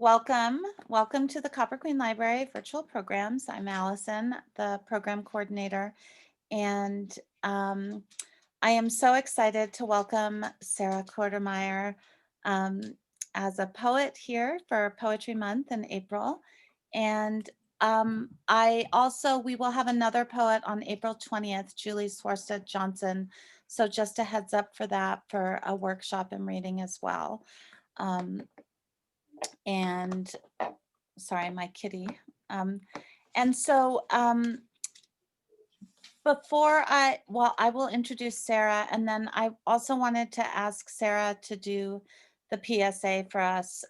Welcome to the Copper Queen Library virtual programs. I'm Allison, the program coordinator, and I am so excited to welcome Sarah Kortemeier um, as a poet here for Poetry Month in April. And we will have another poet on April 20th, Julie Swarstad Johnson. So just a heads up for that, for a workshop and reading as well. And sorry, my kitty. And so I will introduce Sarah, and then I also wanted to ask Sarah to do the PSA for us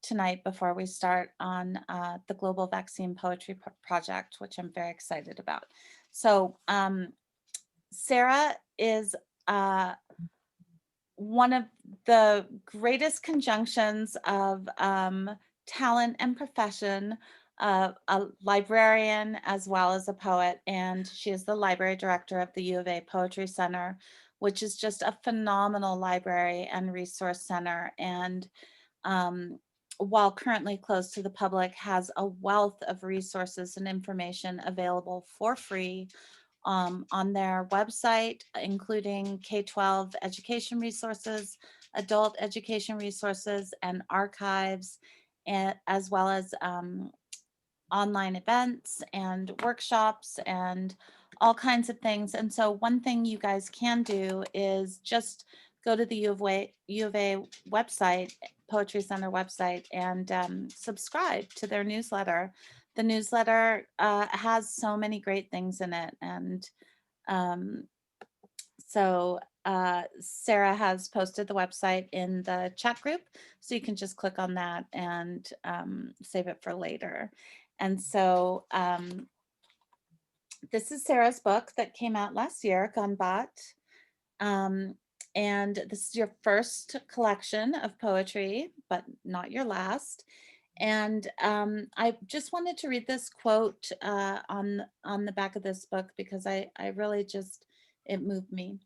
tonight before we start on the Global Vaccine Poetry Project, which I'm very excited about. So Sarah is one of the greatest conjunctions of talent and profession, a librarian as well as a poet, and she is the library director of the U of A Poetry Center, which is just a phenomenal library and resource center. And while currently closed to the public, has a wealth of resources and information available for free on their website, including K-12 education resources, adult education resources, and archives, as well as online events and workshops and all kinds of things. And so one thing you guys can do is just go to the U of A website, Poetry Center website, and subscribe to their newsletter. The newsletter has so many great things in it. And Sarah has posted the website in the chat group, so you can just click on that and save it for later. And so this is Sarah's book that came out last year, Ganbatte. And this is your first collection of poetry, but not your last. And I just wanted to read this quote on the back of this book because I really just, it moved me.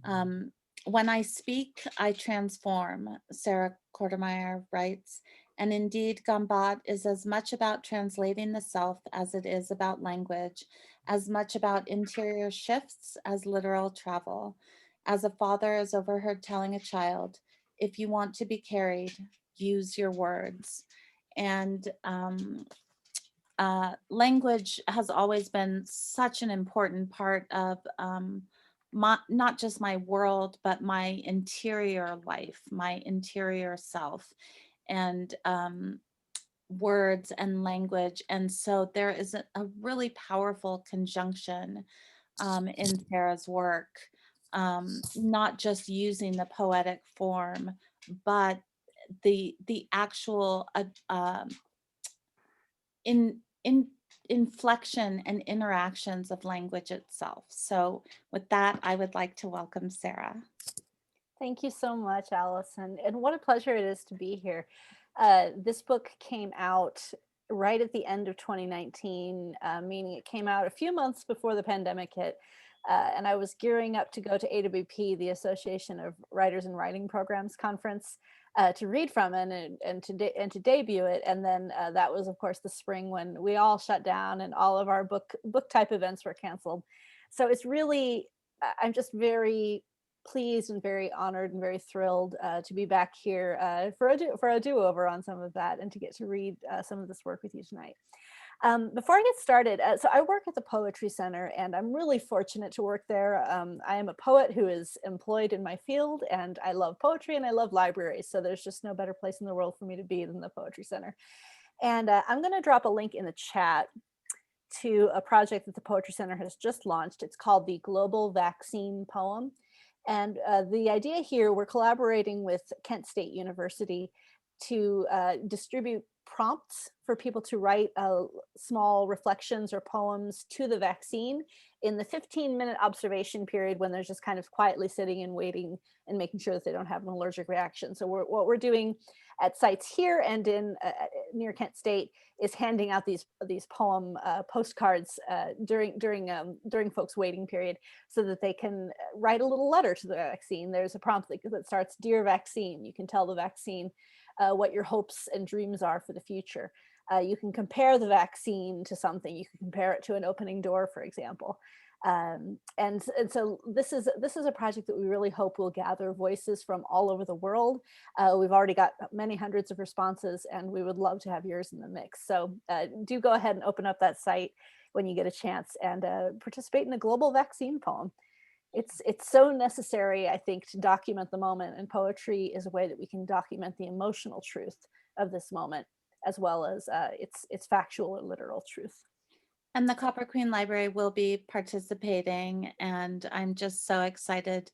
When I speak, I transform, Sarah Kortemeier writes, and indeed Ganbatte is as much about translating the self as it is about language, as much about interior shifts as literal travel. As a father is overheard telling a child, if you want to be carried, use your words. And language has always been such an important part of not just my world, but my interior life, my interior self, and words and language. And so there is a really powerful conjunction in Sarah's work, not just using the poetic form, but the actual in inflection and interactions of language itself. So with that, I would like to welcome Sarah. Thank you so much, Allison. And what a pleasure it is to be here. This book came out right at the end of 2019, meaning it came out a few months before the pandemic hit. And I was gearing up to go to AWP, the Association of Writers and Writing Programs conference, to read from and to debut it. And then that was, of course, the spring when we all shut down and all of our book type events were canceled. So it's really, I'm just very pleased and very honored and very thrilled to be back here for a do-over on some of that and to get to read some of this work with you tonight. Before I get started, so I work at the Poetry Center and I'm really fortunate to work there. I am a poet who is employed in my field and I love poetry and I love libraries. So there's just no better place in the world for me to be than the Poetry Center. And I'm gonna drop a link in the chat to a project that the Poetry Center has just launched. It's called the Global Vaccine Poem. And the idea here, we're collaborating with Kent State University to distribute prompts for people to write small reflections or poems to the vaccine in the 15-minute observation period when they're just kind of quietly sitting and waiting and making sure that they don't have an allergic reaction. So what we're doing at sites here and in near Kent State is handing out these poem postcards during folks' waiting period so that they can write a little letter to the vaccine. There's a prompt that starts, "Dear Vaccine." You can tell the vaccine what your hopes and dreams are for the future. You can compare the vaccine to something. You can compare it to an opening door, for example. And so this is a project that we really hope will gather voices from all over the world. We've already got many hundreds of responses, and we would love to have yours in the mix. So do go ahead and open up that site when you get a chance and participate in a global vaccine poem. It's so necessary, I think, to document the moment, and poetry is a way that we can document the emotional truth of this moment, as well as its factual or literal truth. And the Copper Queen Library will be participating, and I'm just so excited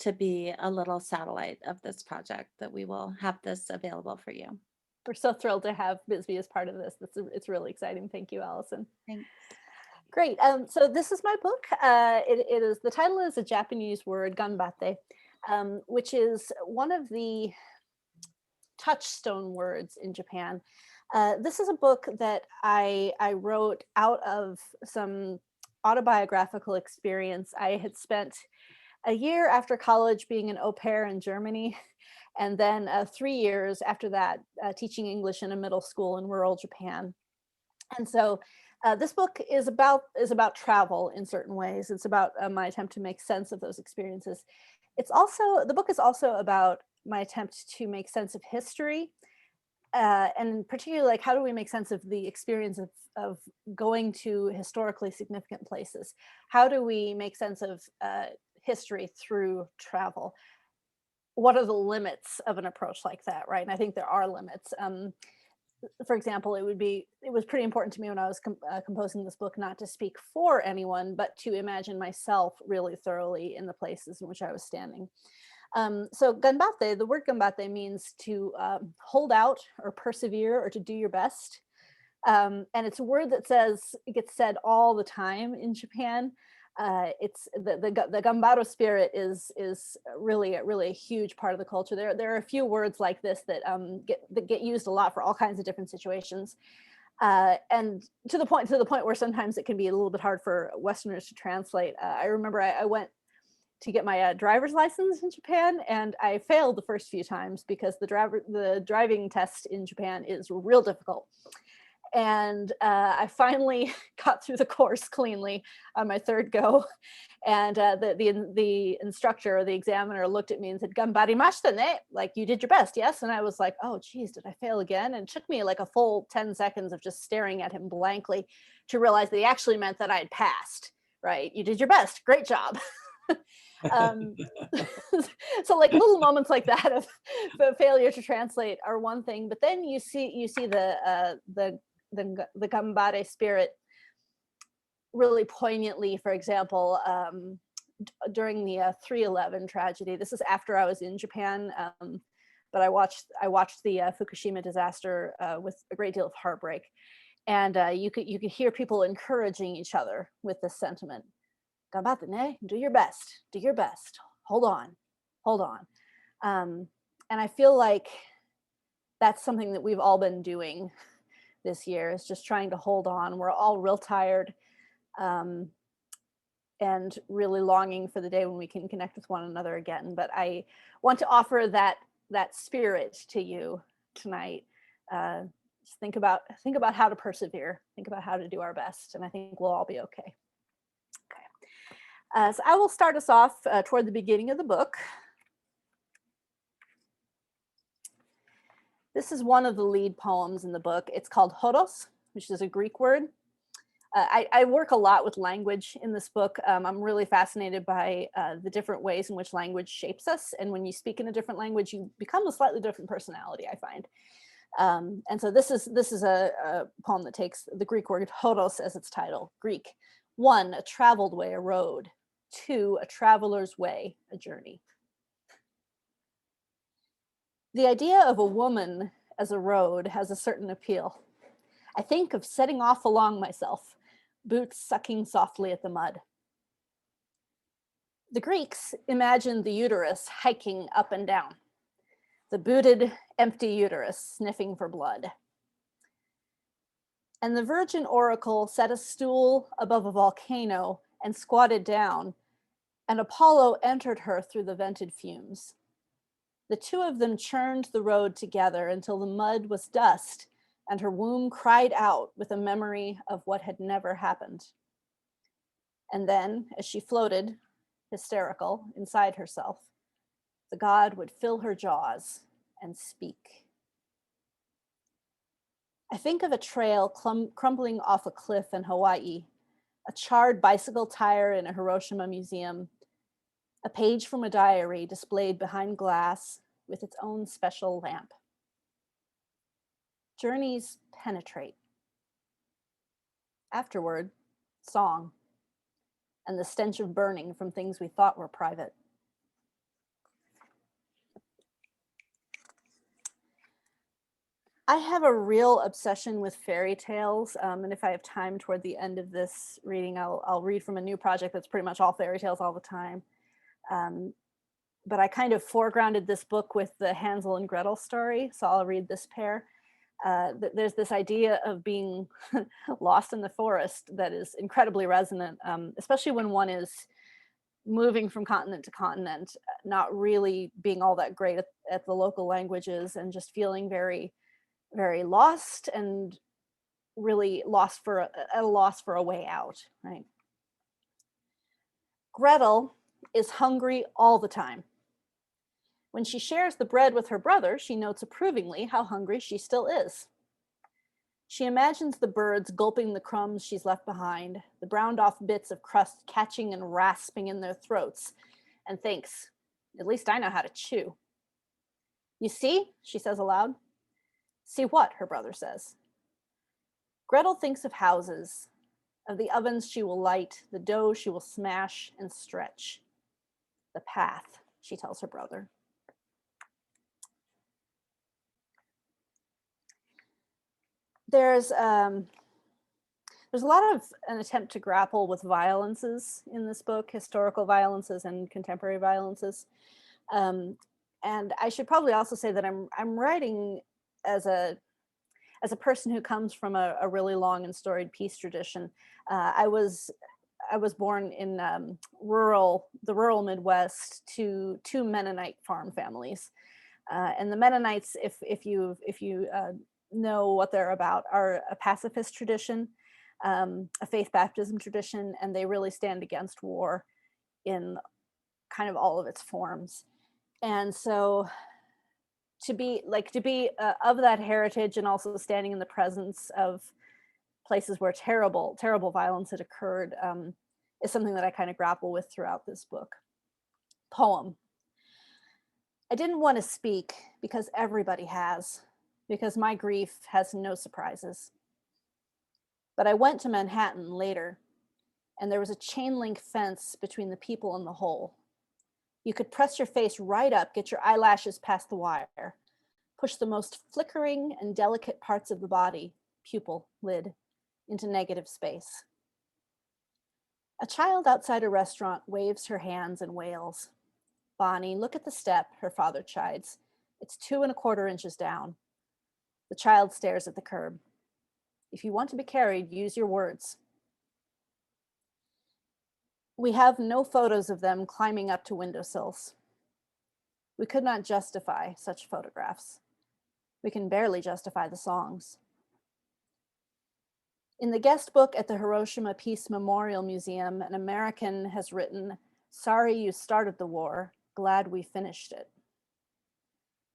to be a little satellite of this project that we will have this available for you. We're so thrilled to have Bisbee as part of this. It's really exciting. Thank you, Allison. Thanks. Great. So this is my book. The title is a Japanese word, Ganbatte, which is one of the touchstone words in Japan. This is a book that I wrote out of some autobiographical experience. I had spent a year after college being an au pair in Germany, and then 3 years after that teaching English in a middle school in rural Japan. And so this book is about travel in certain ways. It's about my attempt to make sense of those experiences. The book is also about my attempt to make sense of history, and particularly, like, how do we make sense of the experience of going to historically significant places? How do we make sense of history through travel? What are the limits of an approach like that, right? And I think there are limits. For example, it was pretty important to me when I was composing this book not to speak for anyone, but to imagine myself really thoroughly in the places in which I was standing. So ganbatte, the word ganbatte means to hold out or persevere or to do your best. And it's a word that gets said all the time in Japan. It's the gambaro spirit is really a huge part of the culture. There are a few words like this that get used a lot for all kinds of different situations. And to the point where sometimes it can be a little bit hard for Westerners to translate. I remember I went to get my driver's license in Japan, and I failed the first few times because the driving test in Japan is real difficult. And I finally got through the course cleanly on my third go. And the instructor or the examiner looked at me and said, "Ganbarimashita ne," like, you did your best, yes? And I was like, oh, geez, did I fail again? And it took me like a full 10 seconds of just staring at him blankly to realize that he actually meant that I had passed, right? You did your best, great job. So like little moments like that of failure to translate are one thing, but then you see the Ganbatte spirit really poignantly. For example, during the 3/11 tragedy. This is after I was in Japan, but I watched the Fukushima disaster with a great deal of heartbreak, and you could hear people encouraging each other with this sentiment. Ganbatte ne, do your best, hold on. And I feel like that's something that we've all been doing this year, is just trying to hold on. We're all real tired, and really longing for the day when we can connect with one another again. But I want to offer that spirit to you tonight. Just think about how to persevere, think about how to do our best, and I think we'll all be okay. So I will start us off toward the beginning of the book. This is one of the lead poems in the book. It's called Horos, which is a Greek word. I work a lot with language in this book. I'm really fascinated by the different ways in which language shapes us. And when you speak in a different language, you become a slightly different personality, I find. And so this is a poem that takes the Greek word horos as its title. Greek. 1, a traveled way, a road. 2, a traveler's way, a journey. The idea of a woman as a road has a certain appeal. I think of setting off along myself, boots sucking softly at the mud. The Greeks imagined the uterus hiking up and down, the booted, empty uterus sniffing for blood. And the virgin oracle set a stool above a volcano and squatted down, and Apollo entered her through the vented fumes. The two of them churned the road together until the mud was dust and her womb cried out with a memory of what had never happened. And then, as she floated, hysterical, inside herself, the god would fill her jaws and speak. I think of a trail crumbling off a cliff in Hawaii, a charred bicycle tire in a Hiroshima museum, a page from a diary displayed behind glass with its own special lamp. Journeys penetrate. Afterward, song, and the stench of burning from things we thought were private. I have a real obsession with fairy tales, and if I have time toward the end of this reading, I'll read from a new project that's pretty much all fairy tales all the time. But I kind of foregrounded this book with the Hansel and Gretel story, so I'll read this pair. There's this idea of being lost in the forest that is incredibly resonant, especially when one is moving from continent to continent, not really being all that great at the local languages and just feeling very, very lost and really lost at a loss for a way out, right? Gretel is hungry all the time. When she shares the bread with her brother, she notes approvingly how hungry she still is. She imagines the birds gulping the crumbs she's left behind, the browned off bits of crust catching and rasping in their throats, and thinks, at least I know how to chew. You see, she says aloud. See what, her brother says. Gretel thinks of houses, of the ovens she will light, the dough she will smash and stretch. The path, she tells her brother. There's a lot of an attempt to grapple with violences in this book, historical violences and contemporary violences. And I should probably also say that I'm writing as a person who comes from a really long and storied peace tradition. I was born in the rural Midwest to two Mennonite farm families, and the Mennonites, if you know what they're about, are a pacifist tradition, a faith baptism tradition, and they really stand against war in kind of all of its forms. And so to be of that heritage and also standing in the presence of places where terrible violence had occurred is something that I kind of grapple with throughout this book. Poem. I didn't want to speak because everybody has, because my grief has no surprises. But I went to Manhattan later, and there was a chain link fence between the people and the hole. You could press your face right up, get your eyelashes past the wire, push the most flickering and delicate parts of the body, pupil, lid, into negative space. A child outside a restaurant waves her hands and wails. Bonnie, look at the step, her father chides. It's 2 1/4 inches down. The child stares at the curb. If you want to be carried, use your words. We have no photos of them climbing up to windowsills. We could not justify such photographs. We can barely justify the songs. In the guest book at the Hiroshima Peace Memorial Museum, an American has written, "Sorry you started the war, glad we finished it."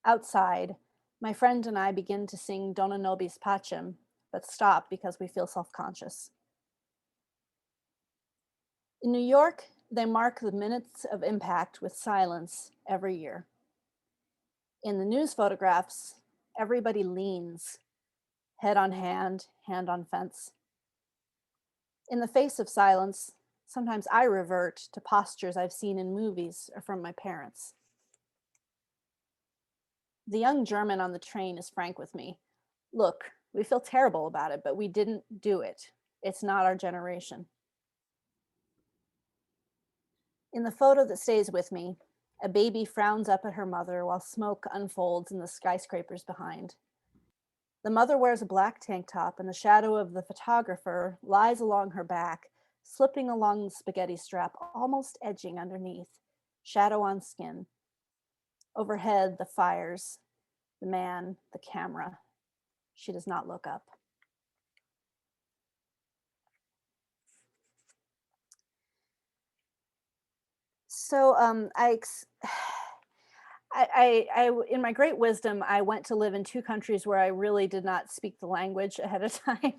Outside, my friend and I begin to sing Donna Nobi's Pacem, but stop because we feel self-conscious. In New York, they mark the minutes of impact with silence every year. In the news photographs, everybody leans, head on hand on fence. In the face of silence, sometimes I revert to postures I've seen in movies or from my parents. The young German on the train is frank with me. Look, we feel terrible about it, but we didn't do it. It's not our generation. In the photo that stays with me, a baby frowns up at her mother while smoke unfolds in the skyscrapers behind. The mother wears a black tank top, and the shadow of the photographer lies along her back, slipping along the spaghetti strap, almost edging underneath, shadow on skin. Overhead, the fires, the man, the camera. She does not look up. So in my great wisdom, I went to live in 2 countries where I really did not speak the language ahead of time.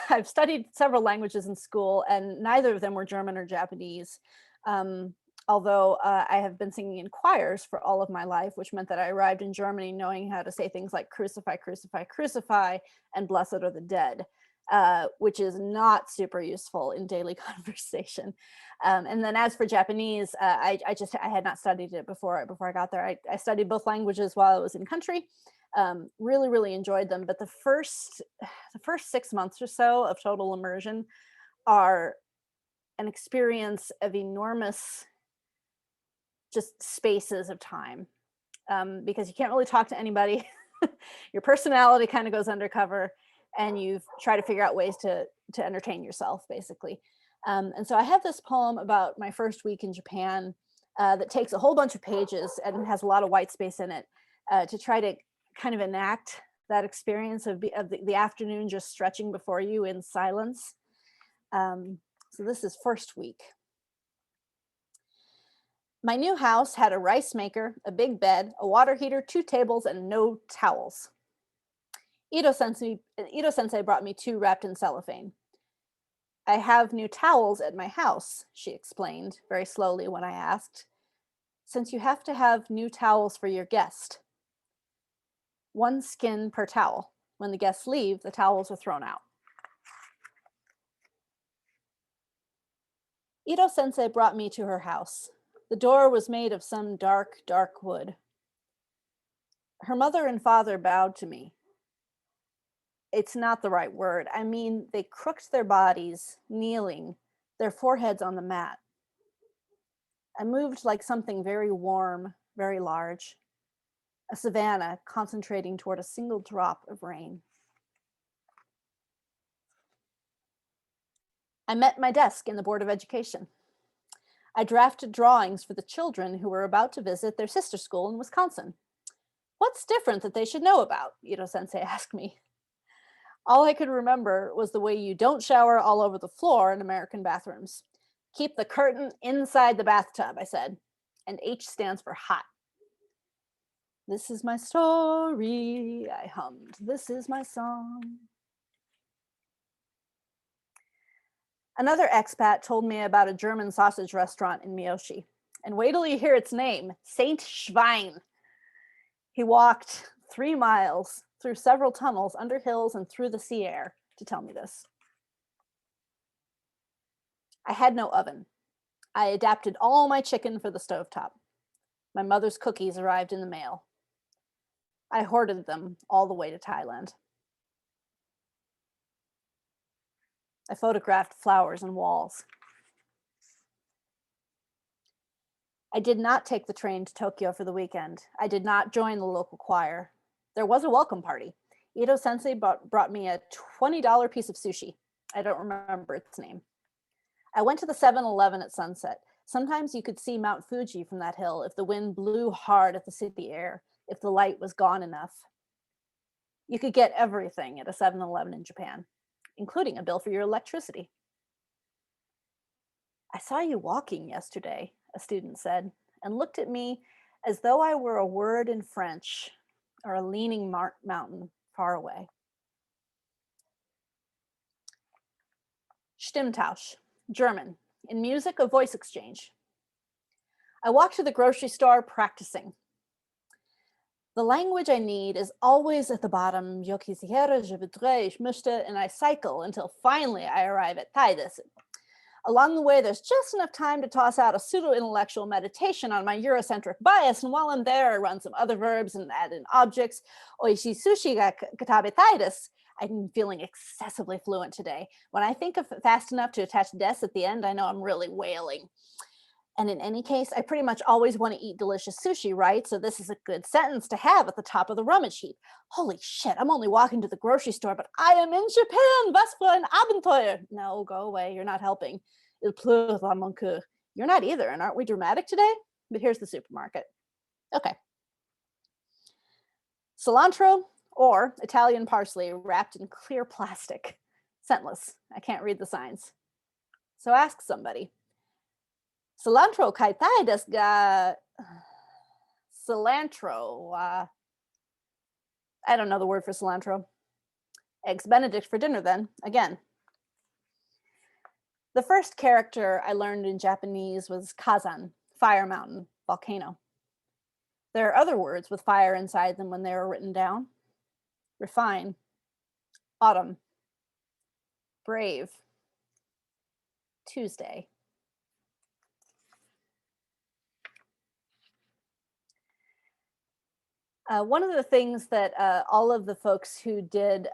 I've studied several languages in school, and neither of them were German or Japanese. Although I have been singing in choirs for all of my life, which meant that I arrived in Germany knowing how to say things like crucify, crucify, crucify, and blessed are the dead, which is not super useful in daily conversation. And then as for Japanese, I had not studied it before I got there. I studied both languages while I was in country. Really, really enjoyed them. But the first 6 months or so of total immersion are an experience of enormous just spaces of time, because you can't really talk to anybody. Your personality kind of goes undercover, and you try to figure out ways to entertain yourself, basically. And so I have this poem about my first week in Japan that takes a whole bunch of pages and has a lot of white space in it, to try to kind of enact that experience of the afternoon just stretching before you in silence. So this is first week. My new house had a rice maker, a big bed, a water heater, 2 tables, and no towels. Ito-sensei brought me 2 wrapped in cellophane. I have new towels at my house, she explained very slowly when I asked, since you have to have new towels for your guest. 1 skin per towel. When the guests leave, the towels are thrown out. Ito-sensei brought me to her house. The door was made of some dark, dark wood. Her mother and father bowed to me. It's not the right word. I mean, they crooked their bodies, kneeling, their foreheads on the mat. I moved like something very warm, very large, a savanna concentrating toward a single drop of rain. I met my desk in the Board of Education. I drafted drawings for the children who were about to visit their sister school in Wisconsin. What's different that they should know about? Ito-sensei asked me. All I could remember was the way you don't shower all over the floor in American bathrooms. Keep the curtain inside the bathtub, I said, and H stands for hot. This is my story, I hummed. This is my song. Another expat told me about a German sausage restaurant in Miyoshi. And wait till you hear its name, Saint Schwein. He walked 3 miles through several tunnels, under hills, and through the sea air to tell me this. I had no oven. I adapted all my chicken for the stovetop. My mother's cookies arrived in the mail. I hoarded them all the way to Thailand. I photographed flowers and walls. I did not take the train to Tokyo for the weekend. I did not join the local choir. There was a welcome party. Ito-sensei brought me a $20 piece of sushi. I don't remember its name. I went to the 7-Eleven at sunset. Sometimes you could see Mount Fuji from that hill if the wind blew hard at the city air, if the light was gone enough. You could get everything at a 7-Eleven in Japan, including a bill for your electricity. I saw you walking yesterday, a student said, and looked at me as though I were a word in French or a leaning mountain far away. Stimmtausch, German, in music, a voice exchange. I walked to the grocery store practicing. The language I need is always at the bottom, je quisiera, je voudrais, ich möchte, and I cycle until finally I arrive at Titus. Along the way, there's just enough time to toss out a pseudo-intellectual meditation on my Eurocentric bias, and while I'm there, I run some other verbs and add in objects. Oishi sushi ga katabe Titus. I'm feeling excessively fluent today. When I think of fast enough to attach des at the end, I know I'm really wailing. And in any case, I pretty much always want to eat delicious sushi, right? So this is a good sentence to have at the top of the rummage heap. Holy shit, I'm only walking to the grocery store, but I am in Japan. Was für ein Abenteuer. No, go away. You're not helping. Il pleut à mon cœur. You're not either, and aren't we dramatic today? But here's the supermarket. Okay, Cilantro or Italian parsley wrapped in clear plastic. Scentless. I can't read the signs. So ask somebody. Cilantro kaitai desu ga? Cilantro. I don't know the word for cilantro. Eggs Benedict for dinner then, again. The first character I learned in Japanese was kazan, fire mountain, volcano. There are other words with fire inside them when they were written down. Refine, autumn, brave, Tuesday. One of the things that all of the folks who did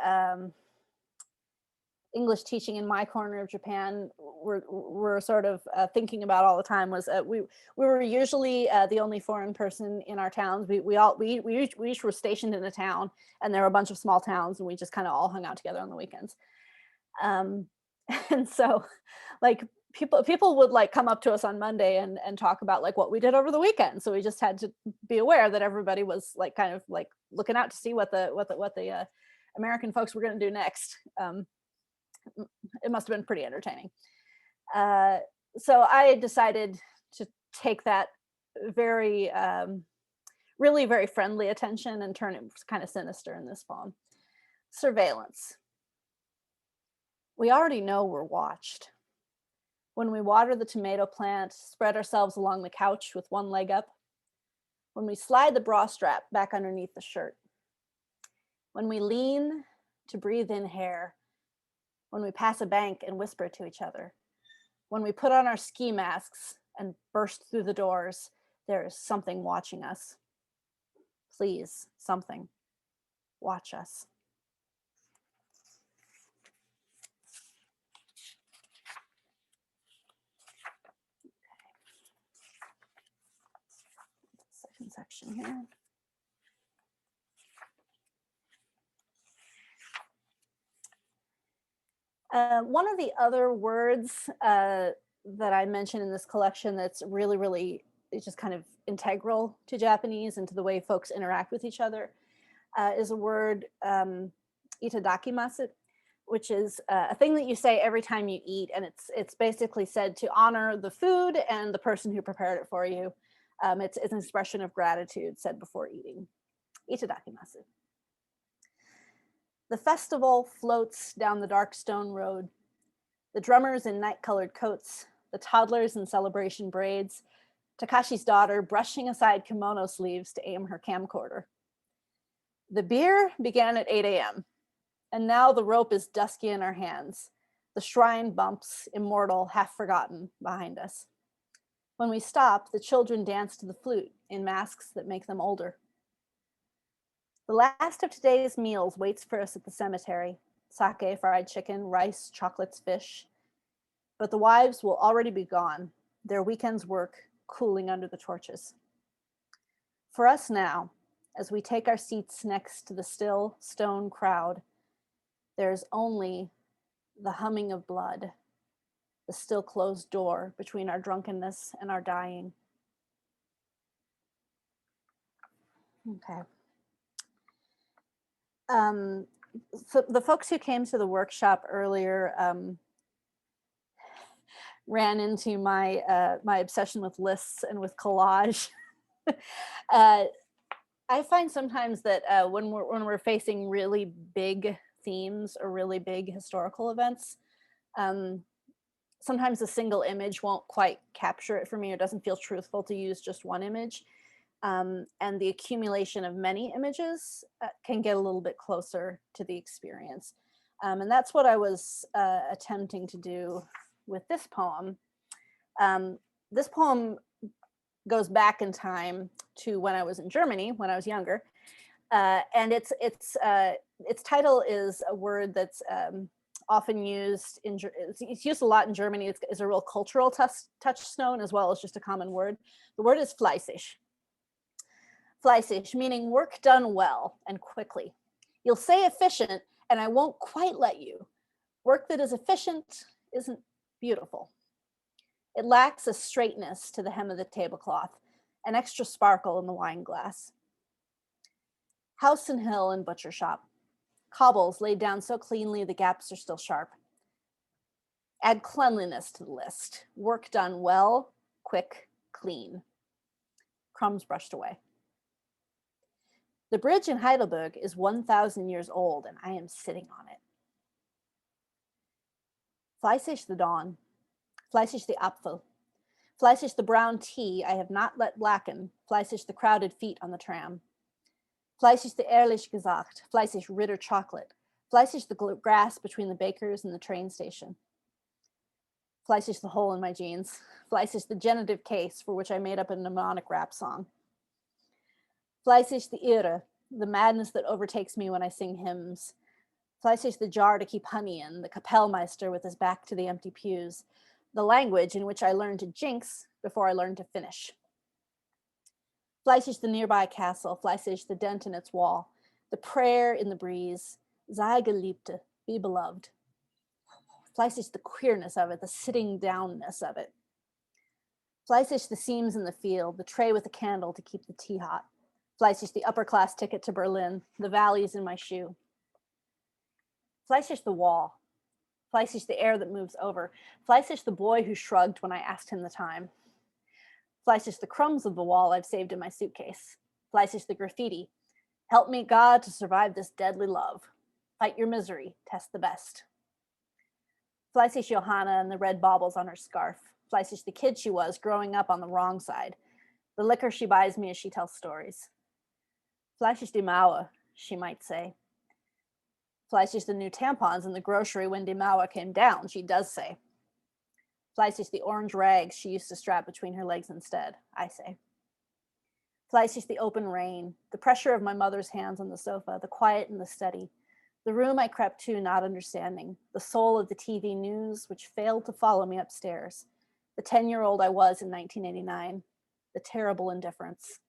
English teaching in my corner of Japan were sort of thinking about all the time was we were usually the only foreign person in our towns. We each were stationed in a town, and there were a bunch of small towns, and we just kind of all hung out together on the weekends. And so, like people would like come up to us on Monday and talk about like what we did over the weekend. So we just had to be aware that everybody was like kind of like looking out to see what the American folks were going to do next. It must have been pretty entertaining. So I decided to take that very, really very friendly attention and turn it kind of sinister in this poem. Surveillance. We already know we're watched. When we water the tomato plant, spread ourselves along the couch with one leg up. When we slide the bra strap back underneath the shirt. When we lean to breathe in hair. When we pass a bank and whisper to each other. When we put on our ski masks and burst through the doors, there is something watching us. Please, something, watch us. Second section here. One of the other words that I mentioned in this collection that's really, really, it's just kind of integral to Japanese and to the way folks interact with each other is a word, itadakimasu, which is a thing that you say every time you eat. And it's basically said to honor the food and the person who prepared it for you. It's an expression of gratitude said before eating. Itadakimasu. The festival floats down the dark stone road. The drummers in night-colored coats, the toddlers in celebration braids, Takashi's daughter brushing aside kimono sleeves to aim her camcorder. The beer began at 8 a.m., and now the rope is dusky in our hands. The shrine bumps, immortal, half forgotten, behind us. When we stop, the children dance to the flute in masks that make them older. The last of today's meals waits for us at the cemetery. Sake, fried chicken, rice, chocolates, fish. But the wives will already be gone, their weekend's work cooling under the torches. For us now, as we take our seats next to the still stone crowd, there's only the humming of blood, the still closed door between our drunkenness and our dying. Okay. So the folks who came to the workshop earlier ran into my my obsession with lists and with collage. I find sometimes that when we're facing really big themes or really big historical events, sometimes a single image won't quite capture it for me, or doesn't feel truthful to use just one image. And the accumulation of many images can get a little bit closer to the experience. And that's what I was attempting to do with this poem. This poem goes back in time to when I was in Germany, when I was younger. And its title is a word that's often used it's used a lot in Germany. It's a real cultural touchstone as well as just a common word. The word is fleißig. Fleißig, meaning work done well and quickly. You'll say efficient, and I won't quite let you. Work that is efficient isn't beautiful. It lacks a straightness to the hem of the tablecloth, an extra sparkle in the wine glass. House and hill and butcher shop. Cobbles laid down so cleanly the gaps are still sharp. Add cleanliness to the list. Work done well, quick, clean. Crumbs brushed away. The bridge in Heidelberg is 1,000 years old, and I am sitting on it. Fleißig the dawn, fleißig the Apfel, fleißig the brown tea I have not let blacken, fleißig the crowded feet on the tram. Fleißig the ehrlich gesagt, fleißig Ritter chocolate, fleißig the grass between the bakers and the train station. Fleißig the hole in my jeans, fleißig the genitive case for which I made up a mnemonic rap song. Fleißig the Irre, the madness that overtakes me when I sing hymns. Fleißig the jar to keep honey in, the Kapellmeister with his back to the empty pews, the language in which I learned to jinx before I learned to finish. Fleißig the nearby castle, fleißig the dent in its wall, the prayer in the breeze, sei Geliebte, be beloved. Fleißig the queerness of it, the sitting downness of it. Fleißig the seams in the field, the tray with the candle to keep the tea hot. Fleißig the upper class ticket to Berlin, the valleys in my shoe. Fleißig the wall, fleißig the air that moves over, fleißig the boy who shrugged when I asked him the time. Fleißig the crumbs of the wall I've saved in my suitcase. Fleißig the graffiti, help me God to survive this deadly love. Fight your misery, test the best. Fleißig Johanna and the red baubles on her scarf. Fleißig the kid she was growing up on the wrong side. The liquor she buys me as she tells stories. Fleißig die Mauer, she might say. Fleißig the new tampons in the grocery when die Mauer came down, she does say. Fleißig the orange rags she used to strap between her legs instead, I say. Fleißig the open rain, the pressure of my mother's hands on the sofa, the quiet and the steady, the room I crept to not understanding, the soul of the TV news which failed to follow me upstairs, the 10-year-old I was in 1989, the terrible indifference.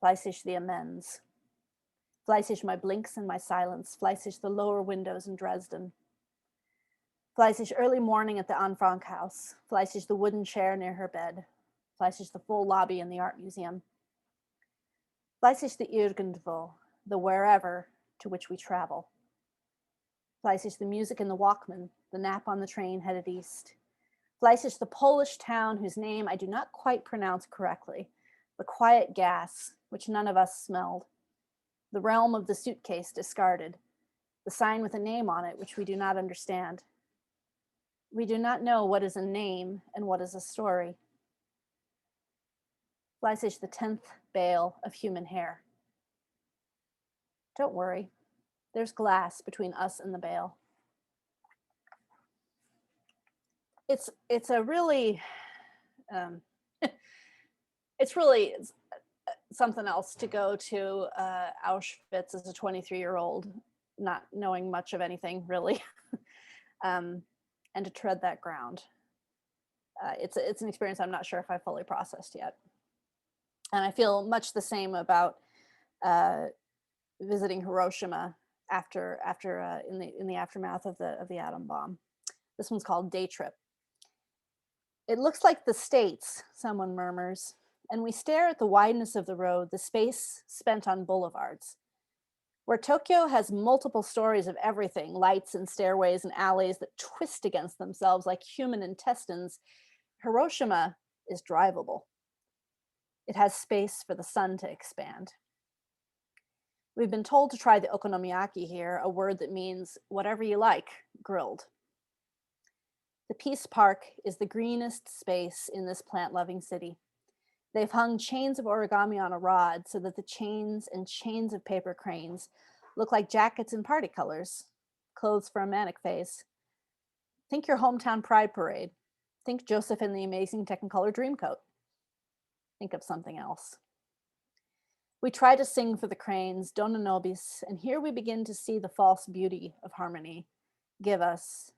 Fleißig the amends. Fleißig my blinks and my silence, fleißig the lower windows in Dresden. Fleißig early morning at the Anne Frank house, fleißig the wooden chair near her bed, fleißig the full lobby in the art museum. Fleißig the irgendwo, the wherever to which we travel. Fleißig the music in the Walkman, the nap on the train headed east. Fleißig the Polish town whose name I do not quite pronounce correctly, the quiet gas which none of us smelled. The realm of the suitcase discarded, the sign with a name on it which we do not understand. We do not know what is a name and what is a story. Fleißig the 10th bale of human hair. Don't worry, there's glass between us and the bale. It's a really, it's really something else to go to Auschwitz as a 23-year-old, not knowing much of anything really, and to tread that ground. It's an experience I'm not sure if I fully processed yet. And I feel much the same about visiting Hiroshima after in the aftermath of the atom bomb. This one's called Day Trip. It looks like the States, someone murmurs, and we stare at the wideness of the road, the space spent on boulevards. Where Tokyo has multiple stories of everything, lights and stairways and alleys that twist against themselves like human intestines, Hiroshima is drivable. It has space for the sun to expand. We've been told to try the okonomiyaki here, a word that means whatever you like, grilled. The Peace Park is the greenest space in this plant-loving city. They've hung chains of origami on a rod so that the chains and chains of paper cranes look like jackets in party colors, clothes for a manic phase. Think your hometown pride parade. Think Joseph and the Amazing Technicolor Dreamcoat. Think of something else. We try to sing for the cranes, Dona Nobis, and here we begin to see the false beauty of harmony. Give us,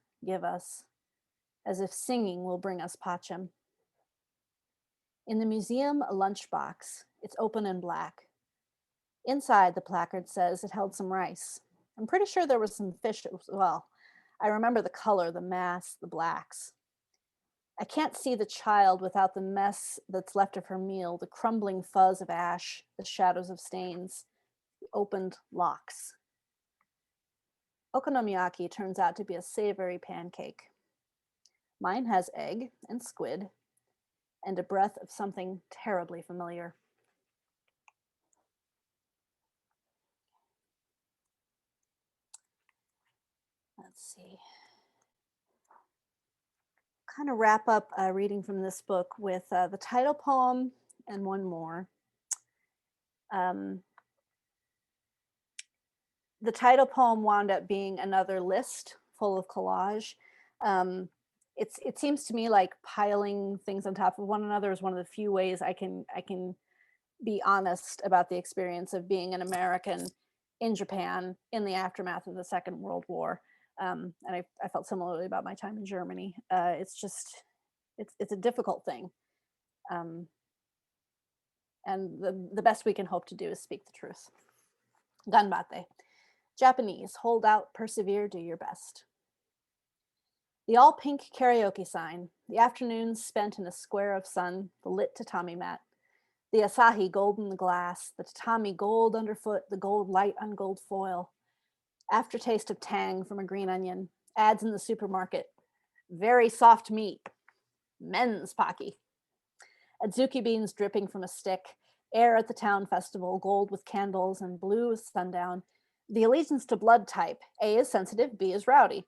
as if singing will bring us pacem. In the museum, a lunchbox. It's open and black. Inside, the placard says it held some rice. I'm pretty sure there was some fish as well. I remember the color, the mass, the blacks. I can't see the child without the mess that's left of her meal, the crumbling fuzz of ash, the shadows of stains. the opened locks. Okonomiyaki turns out to be a savory pancake. Mine has egg and squid and a breath of something terribly familiar. Let's see. Kind of wrap up reading from this book with the title poem and one more. The title poem wound up being another list full of collage. It seems to me like piling things on top of one another is one of the few ways I can be honest about the experience of being an American in Japan in the aftermath of the Second World War. And I felt similarly about my time in Germany. It's a difficult thing. And the best we can hope to do is speak the truth. Ganbatte. Japanese, hold out, persevere, do your best. The all-pink karaoke sign, the afternoons spent in a square of sun, the lit tatami mat, the asahi gold in the glass, the tatami gold underfoot, the gold light on gold foil, aftertaste of tang from a green onion, ads in the supermarket, very soft meat, men's pocky, adzuki beans dripping from a stick, air at the town festival, gold with candles and blue with sundown, the allegiance to blood type, A is sensitive, B is rowdy.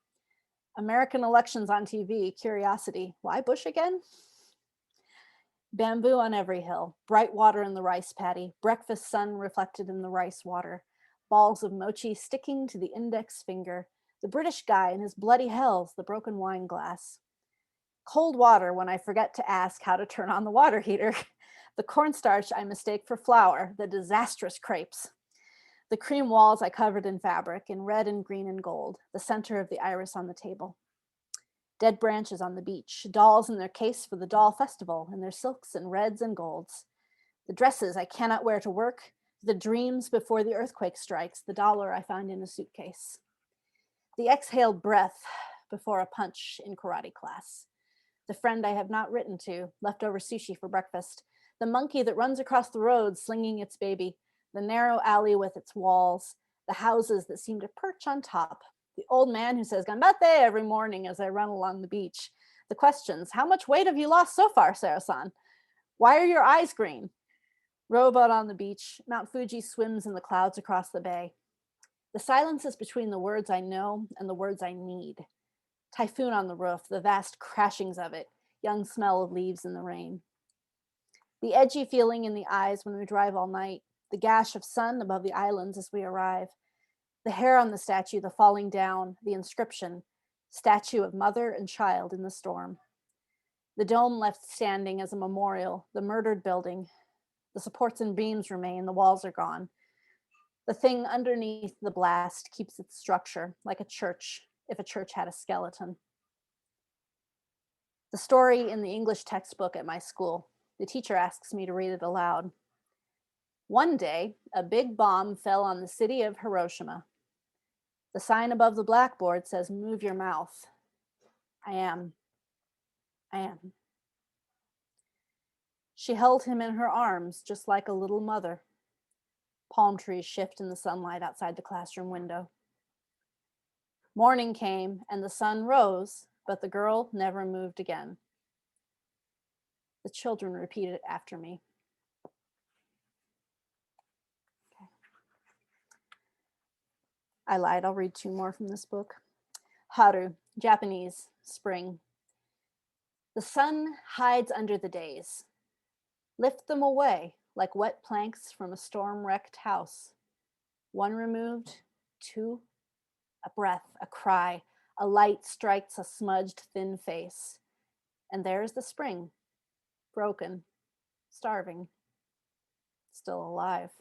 American elections on TV, curiosity, why Bush again? Bamboo on every hill, bright water in the rice paddy, breakfast sun reflected in the rice water, balls of mochi sticking to the index finger, the British guy in his bloody hells, the broken wine glass. Cold water when I forget to ask how to turn on the water heater, the cornstarch I mistake for flour, the disastrous crepes. The cream walls I covered in fabric, in red and green and gold, the center of the iris on the table. Dead branches on the beach, dolls in their case for the doll festival, in their silks and reds and golds. The dresses I cannot wear to work, the dreams before the earthquake strikes, the dollar I find in a suitcase. The exhaled breath before a punch in karate class. The friend I have not written to, leftover sushi for breakfast. The monkey that runs across the road slinging its baby. The narrow alley with its walls, the houses that seem to perch on top, the old man who says "Ganbatte" every morning as I run along the beach, the questions, how much weight have you lost so far, Sarah-san? Why are your eyes green? Rowboat on the beach, Mount Fuji swims in the clouds across the bay. The silences between the words I know and the words I need. Typhoon on the roof, the vast crashings of it, young smell of leaves in the rain. The edgy feeling in the eyes when we drive all night, the gash of sun above the islands as we arrive, the hair on the statue, the falling down, the inscription, statue of mother and child in the storm. The dome left standing as a memorial, the murdered building, the supports and beams remain, the walls are gone. The thing underneath the blast keeps its structure, like a church, if a church had a skeleton. The story in the English textbook at my school, the teacher asks me to read it aloud. One day, a big bomb fell on the city of Hiroshima. The sign above the blackboard says, "Move your mouth." I am. She held him in her arms, just like a little mother. Palm trees shift in the sunlight outside the classroom window. Morning came and the sun rose, but the girl never moved again. The children repeated after me. Okay. I lied, I'll read two more from this book. Haru, Japanese, spring. The sun hides under the days. Lift them away like wet planks from a storm-wrecked house. One removed, two, a breath, a cry, a light strikes a smudged, thin face. And there's the spring, broken, starving, still alive.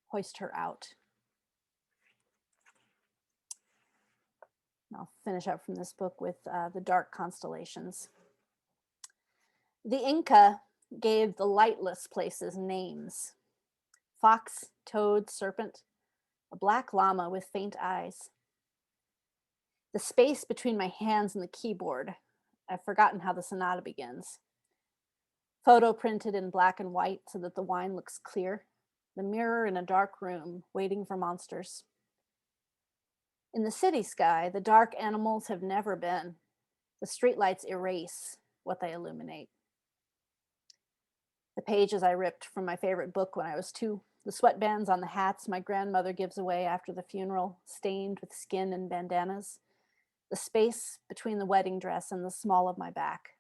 Hoist her out. I'll finish up from this book with the dark constellations. The Inca gave the lightless places names. Fox, toad, serpent, a black llama with faint eyes. The space between my hands and the keyboard, I've forgotten how the sonata begins. Photo printed in black and white so that the wine looks clear. the mirror in a dark room, waiting for monsters. In the city sky, the dark animals have never been. The streetlights erase what they illuminate. The pages I ripped from my favorite book when I was 2, the sweatbands on the hats my grandmother gives away after the funeral, stained with skin and bandanas, the space between the wedding dress and the small of my back.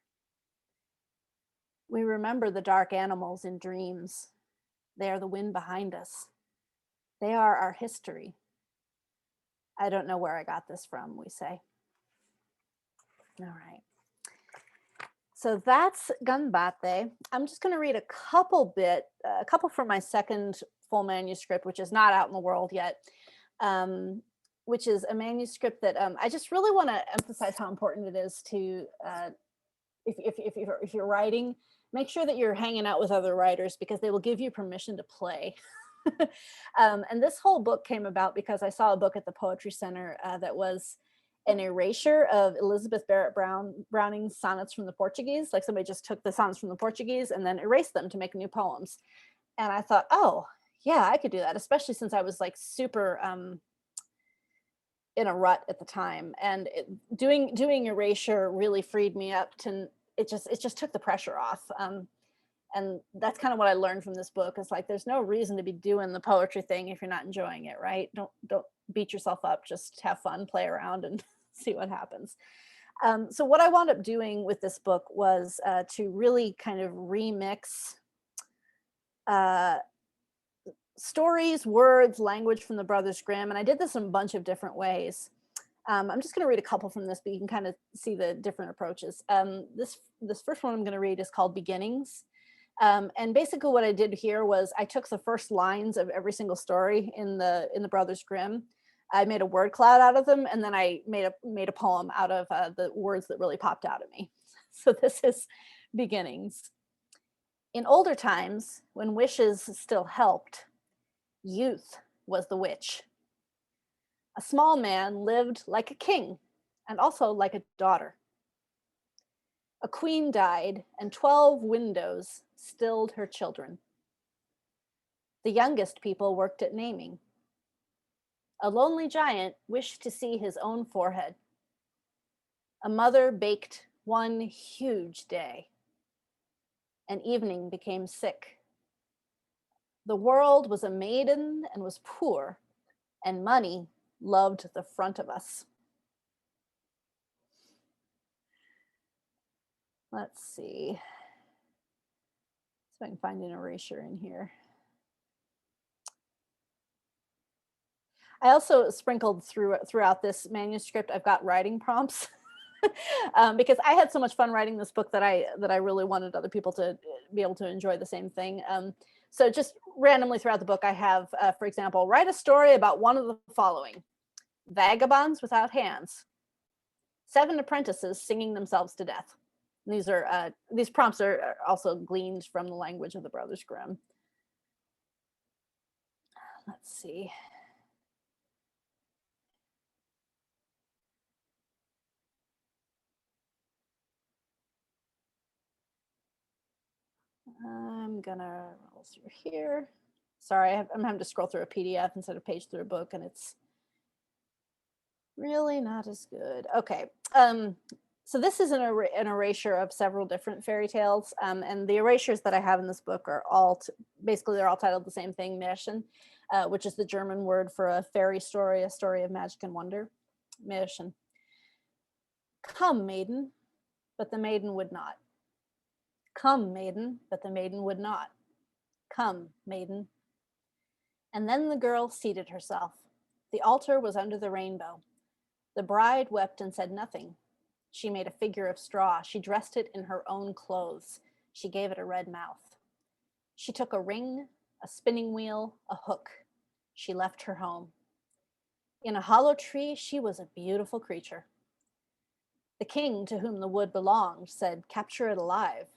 We remember the dark animals in dreams. They are the wind behind us. They are our history. I don't know where I got this from, we say. All right. So that's Ganbatte. I'm just going to read a couple from my second full manuscript, which is not out in the world yet, which is a manuscript that I just really want to emphasize how important it is to, if you're writing, make sure that you're hanging out with other writers because they will give you permission to play. And this whole book came about because I saw a book at the Poetry Center that was an erasure of Elizabeth Barrett Browning's sonnets from the Portuguese. Like somebody just took the sonnets from the Portuguese and then erased them to make new poems. And I thought, oh, yeah, I could do that, especially since I was like super in a rut at the time. And doing erasure really freed me up to, it just took the pressure off. And that's kind of what I learned from this book. Is like, there's no reason to be doing the poetry thing if you're not enjoying it, right? Don't beat yourself up, just have fun, play around and see what happens. So what I wound up doing with this book was to really kind of remix stories, words, language from the Brothers Grimm. And I did this in a bunch of different ways. I'm just going to read a couple from this, but you can kind of see the different approaches. This first one I'm going to read is called Beginnings. And basically what I did here was I took the first lines of every single story in the Brothers Grimm. I made a word cloud out of them, and then I made a poem out of the words that really popped out at me. So this is Beginnings. In older times, when wishes still helped, youth was the witch. A small man lived like a king and also like a daughter. A queen died, and 12 windows stilled her children. The youngest people worked at naming. A lonely giant wished to see his own forehead. A mother baked one huge day. An evening became sick. The world was a maiden and was poor, and money loved the front of us. Let's see. So I can find an erasure in here. I also sprinkled throughout this manuscript, I've got writing prompts because I had so much fun writing this book that I really wanted other people to be able to enjoy the same thing. So just randomly throughout the book, I have, for example, write a story about one of the following: vagabonds without hands, 7 apprentices singing themselves to death. And these prompts are also gleaned from the language of the Brothers Grimm. Let's see. I'm gonna roll through here. Sorry, I'm having to scroll through a PDF instead of page through a book, and it's really not as good. Okay, so this is an erasure of several different fairy tales, and the erasures that I have in this book are all basically they're all titled the same thing, Märchen, which is the German word for a fairy story, a story of magic and wonder. Märchen. Come, maiden, but the maiden would not. Come, maiden, but the maiden would not. Come, maiden. And then the girl seated herself. The altar was under the rainbow. The bride wept and said nothing. She made a figure of straw. She dressed it in her own clothes. She gave it a red mouth. She took a ring, a spinning wheel, a hook. She left her home. In a hollow tree, she was a beautiful creature. The king, to whom the wood belonged, said, "Capture it alive."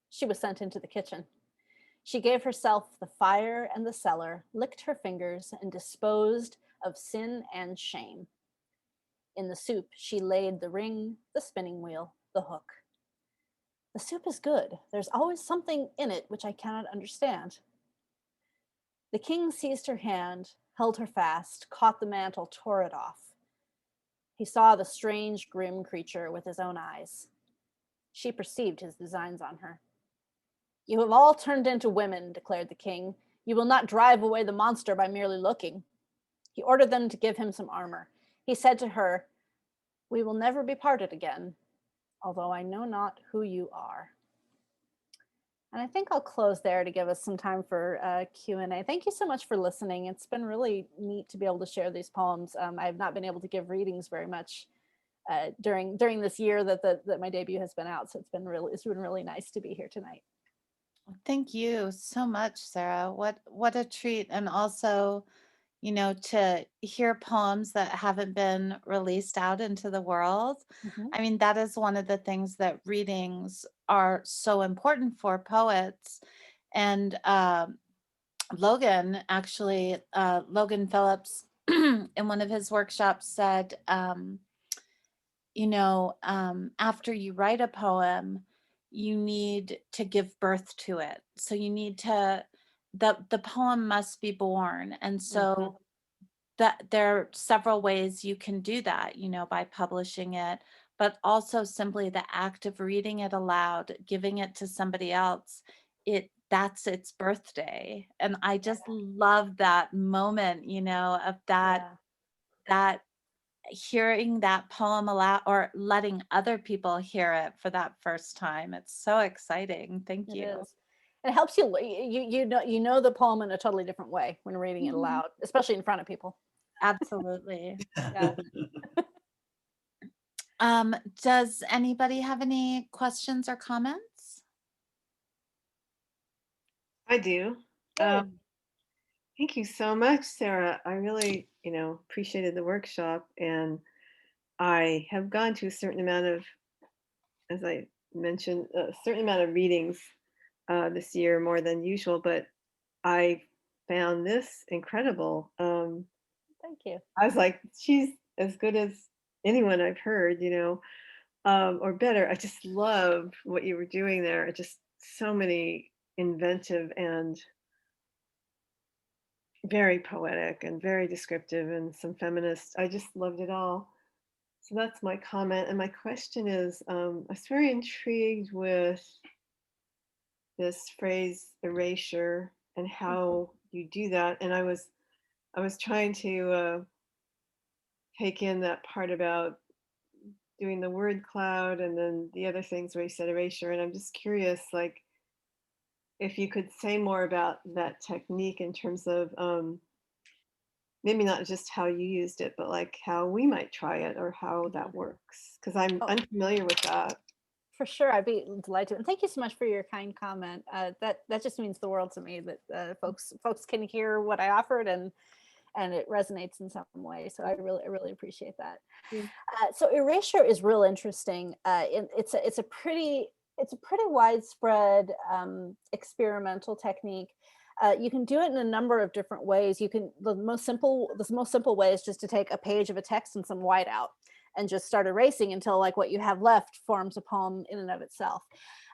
She was sent into the kitchen. She gave herself the fire and the cellar, licked her fingers, and disposed of sin and shame. In the soup, she laid the ring, the spinning wheel, the hook. The soup is good. There's always something in it which I cannot understand. The king seized her hand, held her fast, caught the mantle, tore it off. He saw the strange, grim creature with his own eyes. She perceived his designs on her. You have all turned into women, declared the king. You will not drive away the monster by merely looking. He ordered them to give him some armor. He said to her, we will never be parted again, although I know not who you are. And I think I'll close there to give us some time for Q&A. Thank you so much for listening. It's been really neat to be able to share these poems. I have not been able to give readings very much during this year that my debut has been out. So it's been really nice to be here tonight. Thank you so much, Sarah. What a treat. And also, you know, to hear poems that haven't been released out into the world. Mhm. I mean, that is one of the things that readings are so important for poets. And Logan, actually, Logan Phillips, in one of his workshops said, after you write a poem, you need to give birth to it. So you need to, the poem must be born. And so that there are several ways you can do that, by publishing it, but also simply the act of reading it aloud, giving it to somebody else, that's its birthday. And I just love that moment, of that hearing that poem aloud or letting other people hear it for that first time. It's so exciting. Thank you. It is. And it helps you know the poem in a totally different way when reading it Mhm. aloud, especially in front of people. Absolutely. Yeah. Does anybody have any questions or comments? I do. Thank you so much, Sarah. I really, appreciated the workshop, and I have gone to a certain amount of, as I mentioned, a certain amount of readings this year, more than usual, but I found this incredible. Thank you. I was like, she's as good as anyone I've heard, or better. I just love what you were doing there. Just so many inventive and very poetic and very descriptive and some feminist. I just loved it all. So that's my comment. And my question is, I was very intrigued with this phrase erasure and how you do that. And I was trying to take in that part about doing the word cloud and then the other things where you said erasure. And I'm just curious, like, if you could say more about that technique in terms of maybe not just how you used it, but like how we might try it or how that works. Because I'm Oh. unfamiliar with that. For sure, I'd be delighted to. And thank you so much for your kind comment. That just means the world to me that folks can hear what I offered and it resonates in some way. So I really appreciate that. Yeah. So erasure is real interesting. It's a pretty widespread experimental technique. You can do it in a number of different ways. The most simple way is just to take a page of a text and some whiteout and just start erasing until like what you have left forms a poem in and of itself.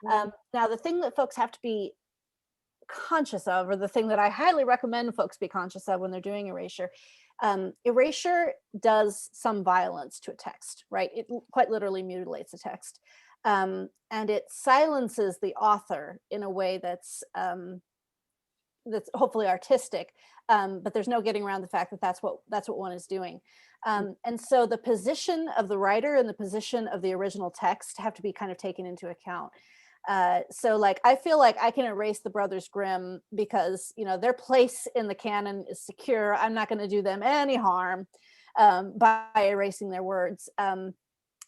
Now, the thing that folks have to be conscious of, or the thing that I highly recommend folks be conscious of when they're doing erasure, erasure does some violence to a text, right? It quite literally mutilates a text. And it silences the author in a way that's hopefully artistic, but there's no getting around the fact that that's what one is doing. And so the position of the writer and the position of the original text have to be kind of taken into account. So like, I feel like I can erase the Brothers Grimm because, their place in the canon is secure. I'm not going to do them any harm by erasing their words.